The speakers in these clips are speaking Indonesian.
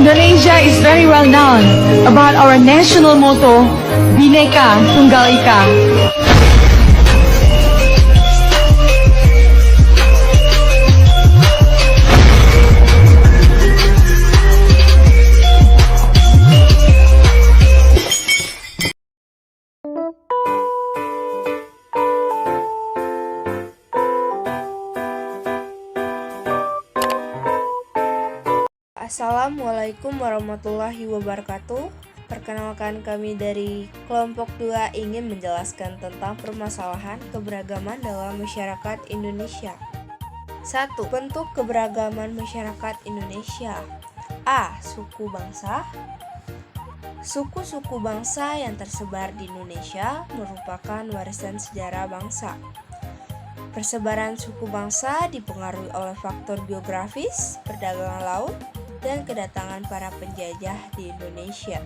Indonesia is very well known about our national motto, Bhinneka Tunggal Ika. Assalamualaikum warahmatullahi wabarakatuh. Perkenalkan, kami dari kelompok 2 ingin menjelaskan tentang permasalahan keberagaman dalam masyarakat Indonesia. 1. Bentuk keberagaman masyarakat Indonesia. A. Suku bangsa. Suku-suku bangsa yang tersebar di Indonesia merupakan warisan sejarah bangsa. Persebaran suku bangsa dipengaruhi oleh faktor geografis, perdagangan laut, dan kedatangan para penjajah di Indonesia.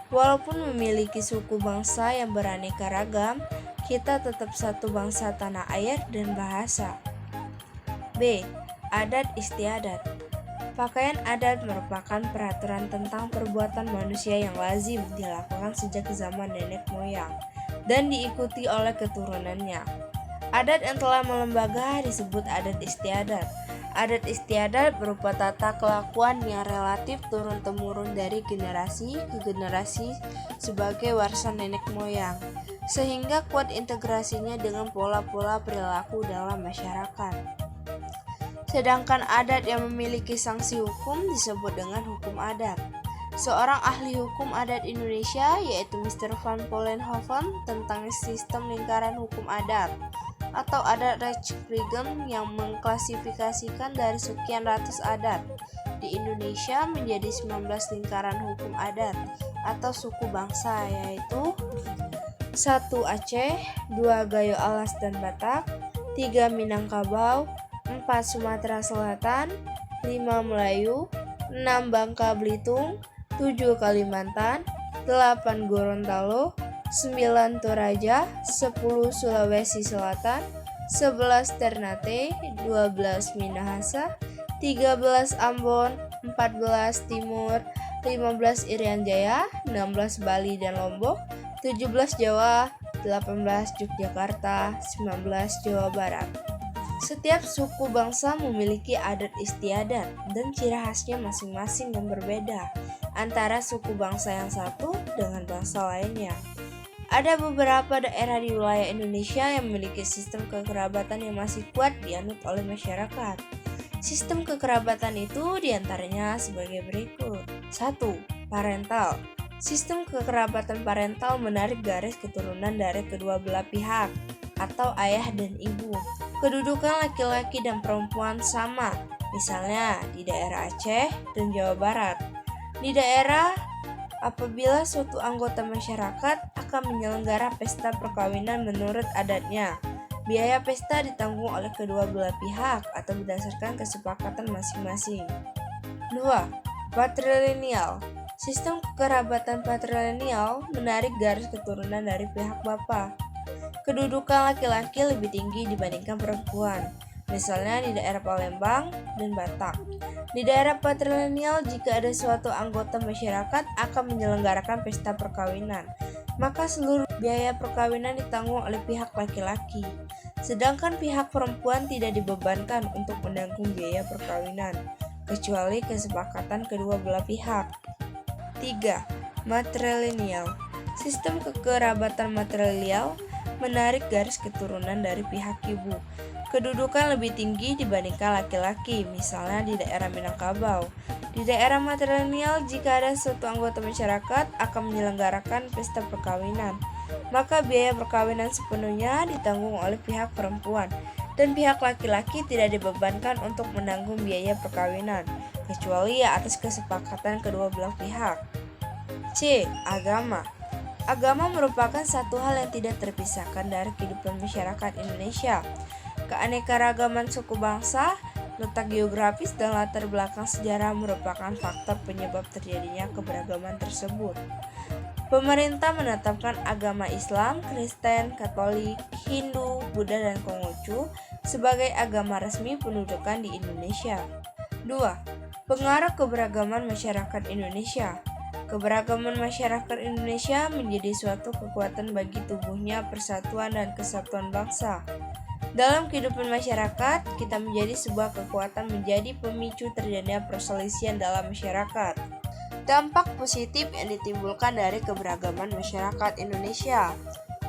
Walaupun memiliki suku bangsa yang beraneka ragam, kita tetap satu bangsa tanah air dan bahasa. B. Adat istiadat. Pakaian adat merupakan peraturan tentang perbuatan manusia yang lazim dilakukan sejak zaman nenek moyang dan diikuti oleh keturunannya. Adat yang telah melembaga disebut adat istiadat. Adat istiadat berupa tata kelakuan yang relatif turun-temurun dari generasi ke generasi sebagai warisan nenek moyang, sehingga kuat integrasinya dengan pola-pola perilaku dalam masyarakat. Sedangkan adat yang memiliki sanksi hukum disebut dengan hukum adat. Seorang ahli hukum adat Indonesia, yaitu Mr. Van Vollenhoven, tentang sistem lingkaran hukum adat atau adat Rechtsprechung yang mengklasifikasikan dari sekian ratus adat di Indonesia menjadi 19 lingkaran hukum adat atau suku bangsa, yaitu 1. Aceh, 2. Gayo Alas dan Batak, 3. Minangkabau, 4. Sumatera Selatan, 5. Melayu, 6. Bangka Belitung, 7. Kalimantan, 8. Gorontalo, 9 Toraja, 10 Sulawesi Selatan, 11 Ternate, 12 Minahasa, 13 Ambon, 14 Timur, 15 Irian Jaya, 16 Bali dan Lombok, 17 Jawa, 18 Yogyakarta, 19 Jawa Barat. Setiap suku bangsa memiliki adat istiadat dan ciri khasnya masing-masing yang berbeda antara suku bangsa yang satu dengan bangsa lainnya. Ada beberapa daerah di wilayah Indonesia yang memiliki sistem kekerabatan yang masih kuat dianut oleh masyarakat. Sistem kekerabatan itu diantaranya sebagai berikut. 1. Parental. Sistem kekerabatan parental menarik garis keturunan dari kedua belah pihak atau ayah dan ibu. Kedudukan laki-laki dan perempuan sama, misalnya di daerah Aceh dan Jawa Barat. Di daerah apabila suatu anggota masyarakat akan menyelenggara pesta perkawinan menurut adatnya, biaya pesta ditanggung oleh kedua belah pihak atau berdasarkan kesepakatan masing-masing. 2. Patrilineal. Sistem kekerabatan patrilineal menarik garis keturunan dari pihak bapak. Kedudukan laki-laki lebih tinggi dibandingkan perempuan, misalnya di daerah Palembang dan Batak. Di daerah patrilineal, jika ada suatu anggota masyarakat akan menyelenggarakan pesta perkawinan, maka seluruh biaya perkawinan ditanggung oleh pihak laki-laki, sedangkan pihak perempuan tidak dibebankan untuk menanggung biaya perkawinan, kecuali kesepakatan kedua belah pihak. 3. Matrilineal. Sistem kekerabatan matrilineal menarik garis keturunan dari pihak ibu. Kedudukan lebih tinggi dibandingkan laki-laki, misalnya di daerah Minangkabau. Di daerah matrilineal, jika ada suatu anggota masyarakat akan menyelenggarakan pesta perkawinan, maka biaya perkawinan sepenuhnya ditanggung oleh pihak perempuan, dan pihak laki-laki tidak dibebankan untuk menanggung biaya perkawinan, kecuali atas kesepakatan kedua belah pihak. C. Agama. Agama merupakan satu hal yang tidak terpisahkan dari kehidupan masyarakat Indonesia. Keanekaragaman suku bangsa, letak geografis, dan latar belakang sejarah merupakan faktor penyebab terjadinya keberagaman tersebut. Pemerintah menetapkan agama Islam, Kristen, Katolik, Hindu, Buddha, dan Konghucu sebagai agama resmi pendudukan di Indonesia. 2. Pengaruh keberagaman masyarakat Indonesia. Keberagaman masyarakat Indonesia menjadi suatu kekuatan bagi tumbuhnya persatuan dan kesatuan bangsa. Dalam kehidupan masyarakat, kita menjadi sebuah kekuatan menjadi pemicu terjadinya perselisihan dalam masyarakat. Dampak positif yang ditimbulkan dari keberagaman masyarakat Indonesia.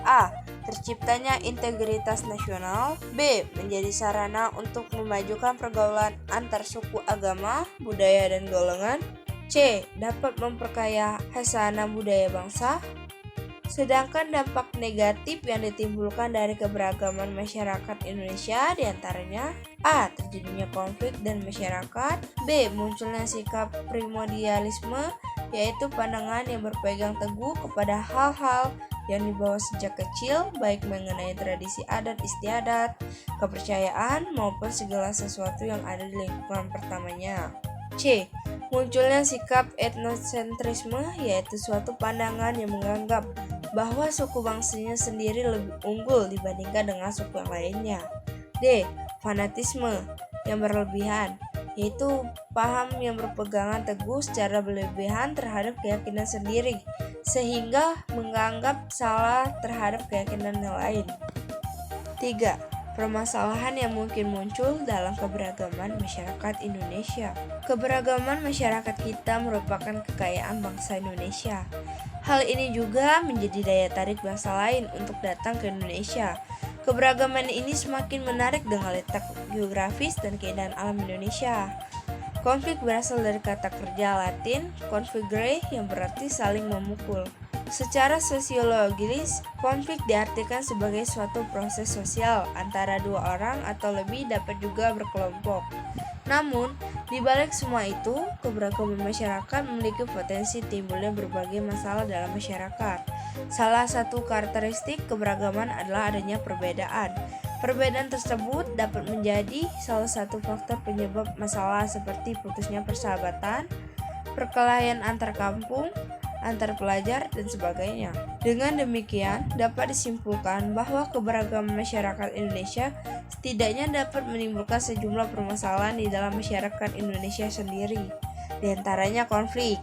A. Terciptanya integritas nasional. B. Menjadi sarana untuk memajukan pergaulan antar suku, agama, budaya, dan golongan. C. Dapat memperkaya khasanah budaya bangsa. Sedangkan dampak negatif yang ditimbulkan dari keberagaman masyarakat Indonesia diantaranya A. Terjadinya konflik dan masyarakat. B. Munculnya sikap primordialisme, yaitu pandangan yang berpegang teguh kepada hal-hal yang dibawa sejak kecil, baik mengenai tradisi adat istiadat, kepercayaan, maupun segala sesuatu yang ada di lingkungan pertamanya. C. Munculnya sikap etnosentrisme, yaitu suatu pandangan yang menganggap bahwa suku bangsanya sendiri lebih unggul dibandingkan dengan suku yang lainnya. D. Fanatisme yang berlebihan, yaitu paham yang berpegangan teguh secara berlebihan terhadap keyakinan sendiri, sehingga menganggap salah terhadap keyakinan yang lain. 3. Permasalahan yang mungkin muncul dalam keberagaman masyarakat Indonesia. Keberagaman masyarakat kita merupakan kekayaan bangsa Indonesia. Hal ini juga menjadi daya tarik bangsa lain untuk datang ke Indonesia. Keberagaman ini semakin menarik dengan letak geografis dan keindahan alam Indonesia. Konflik berasal dari kata kerja Latin configere yang berarti saling memukul. Secara sosiologis, konflik diartikan sebagai suatu proses sosial antara dua orang atau lebih, dapat juga berkelompok. Namun, di balik semua itu, keberagaman masyarakat memiliki potensi timbulnya berbagai masalah dalam masyarakat. Salah satu karakteristik keberagaman adalah adanya perbedaan. Perbedaan tersebut dapat menjadi salah satu faktor penyebab masalah seperti putusnya persahabatan, perkelahian antar kampung, antar pelajar, dan sebagainya. Dengan demikian, dapat disimpulkan bahwa keberagaman masyarakat Indonesia setidaknya dapat menimbulkan sejumlah permasalahan di dalam masyarakat Indonesia sendiri. Di antaranya konflik.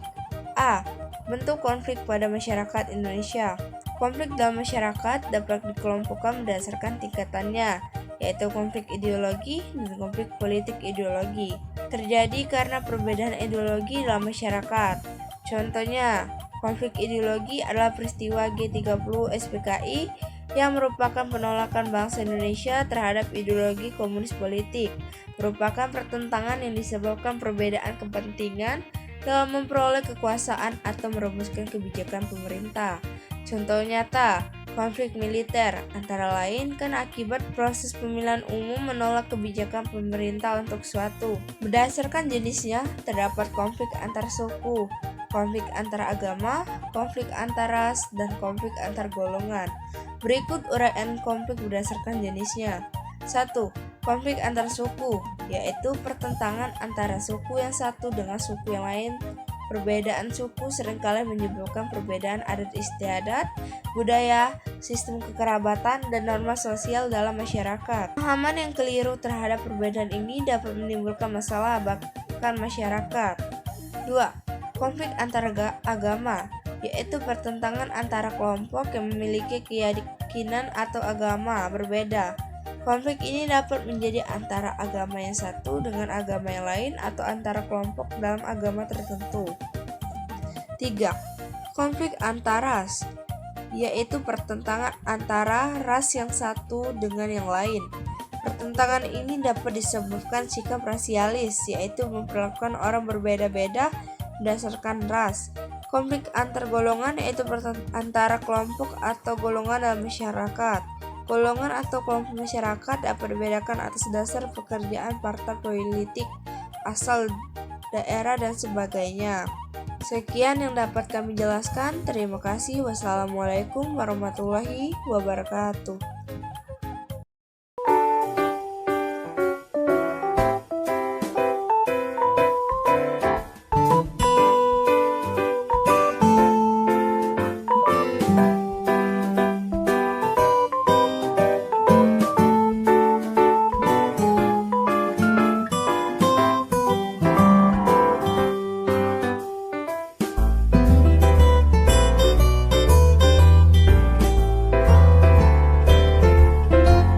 A. Bentuk konflik pada masyarakat Indonesia. Konflik dalam masyarakat dapat dikelompokkan berdasarkan tingkatannya, yaitu konflik ideologi dan konflik politik ideologi. Terjadi karena perbedaan ideologi dalam masyarakat. Contohnya, konflik ideologi adalah peristiwa G30 SPKI yang merupakan penolakan bangsa Indonesia terhadap ideologi komunis politik, merupakan pertentangan yang disebabkan perbedaan kepentingan dalam memperoleh kekuasaan atau merumuskan kebijakan pemerintah. Contoh nyata, konflik militer antara lain kan akibat proses pemilihan umum menolak kebijakan pemerintah untuk suatu. Berdasarkan jenisnya, terdapat konflik antar suku, konflik antar agama, konflik antar ras, dan konflik antar golongan. Berikut uraian konflik berdasarkan jenisnya. 1. Konflik antar suku, yaitu pertentangan antara suku yang satu dengan suku yang lain. Perbedaan suku seringkali menyebabkan perbedaan adat istiadat, budaya, sistem kekerabatan, dan norma sosial dalam masyarakat. Pemahaman yang keliru terhadap perbedaan ini dapat menimbulkan masalah bahkan masyarakat. 2. Konflik antar agama, yaitu pertentangan antara kelompok yang memiliki keyakinan atau agama berbeda. Konflik ini dapat menjadi antara agama yang satu dengan agama yang lain atau antara kelompok dalam agama tertentu. 3. Konflik antar ras, yaitu pertentangan antara ras yang satu dengan yang lain. Pertentangan ini dapat disebabkan sikap rasialis, yaitu memperlakukan orang berbeda-beda berdasarkan ras. Konflik antar golongan, yaitu antara kelompok atau golongan dalam masyarakat. Golongan atau kelompok masyarakat dapat dibedakan atas dasar pekerjaan, partai politik, asal daerah, dan sebagainya. Sekian yang dapat kami jelaskan. Terima kasih. Wassalamualaikum warahmatullahi wabarakatuh.